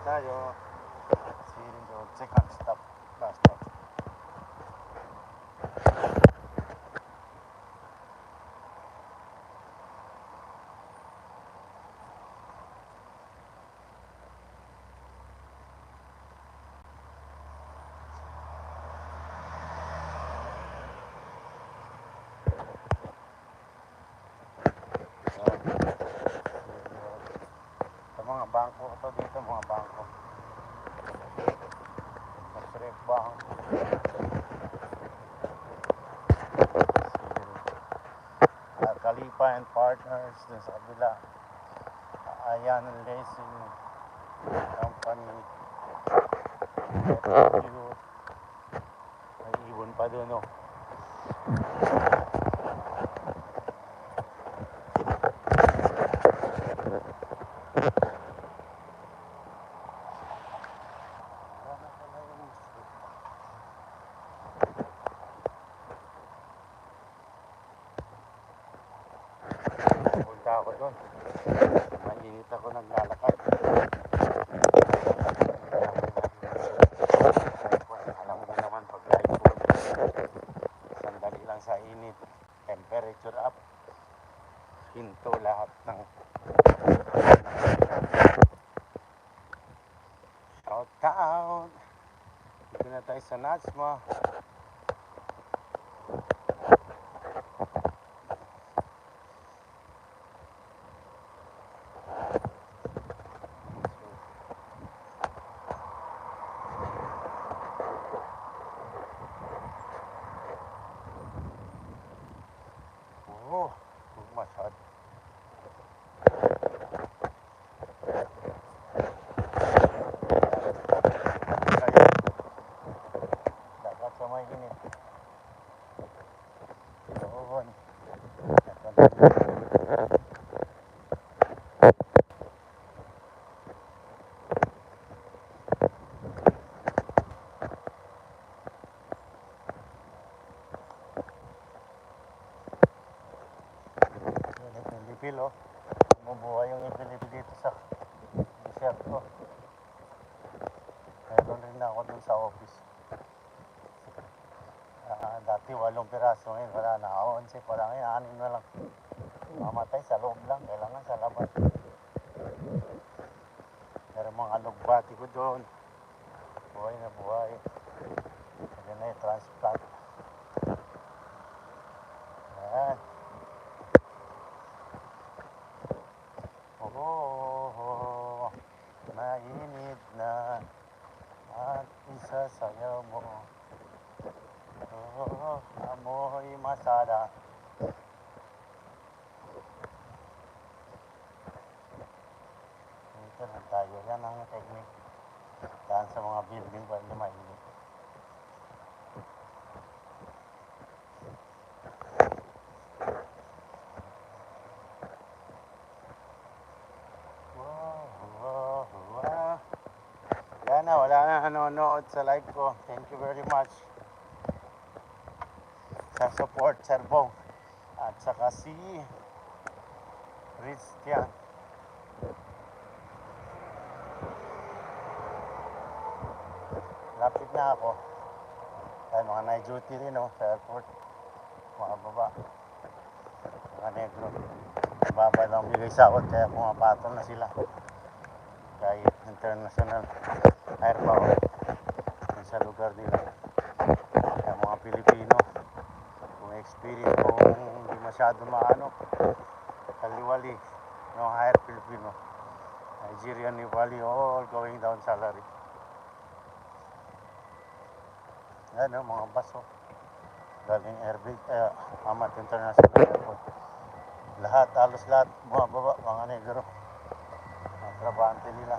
tayo. Siring road, second stop, last stop. Sa mga bangko ito dito, mga bangko. Masrek bangko. Kalipa and Partners dun sa kabila. Ayan Leasing Company. May ibon pa doon, no? Punta ako doon. Mainit ako naglalakad. Alam mo naman pag live food, sandali lang sa init, temperature up, hinto lahat ng shout out. Dito na tayo sa Natsma. Oh, masyad. Dapat sa may init. Doon. Ipil, oh. Bumubuhay yung ipil dito sa desierto. Meron rin ako dun sa office. Dati 8 piraso, ngayon wala na. 11, wala ngayon, 6 na lang. Mamatay sa loob lang, kailangan sa labas. Meron mga lugbati ko doon. Buhay na buhay. Ayan na yung transplant. Ayan. Oh, mainit na at isasayaw mo. Oh, amoy masada. Dito lang tayo. Yan ang technique. Daan sa mga building pa na mainit. Yan na, wala na nanonood sa live ko. Thank you very much sa support, Sir Bong. At saka si Christian. Lapit na ako. Ay, mga night duty rin, oh, sa airport. Mga baba. Mga negro. Baba lang bigay sahod, kaya pumapatol na sila. Kahit international air power sa lugar nila. Kaya mga Pilipino, kung experience ko, hindi masyado maano, kaliwali, no, hire Filipino. Nigerian, Nepali, all going down salary. Yan, no, mga baso. Galing Airbag, Amat International Airport. Lahat, halos lahat, bumababa, mga negro. Ang trabahante nila.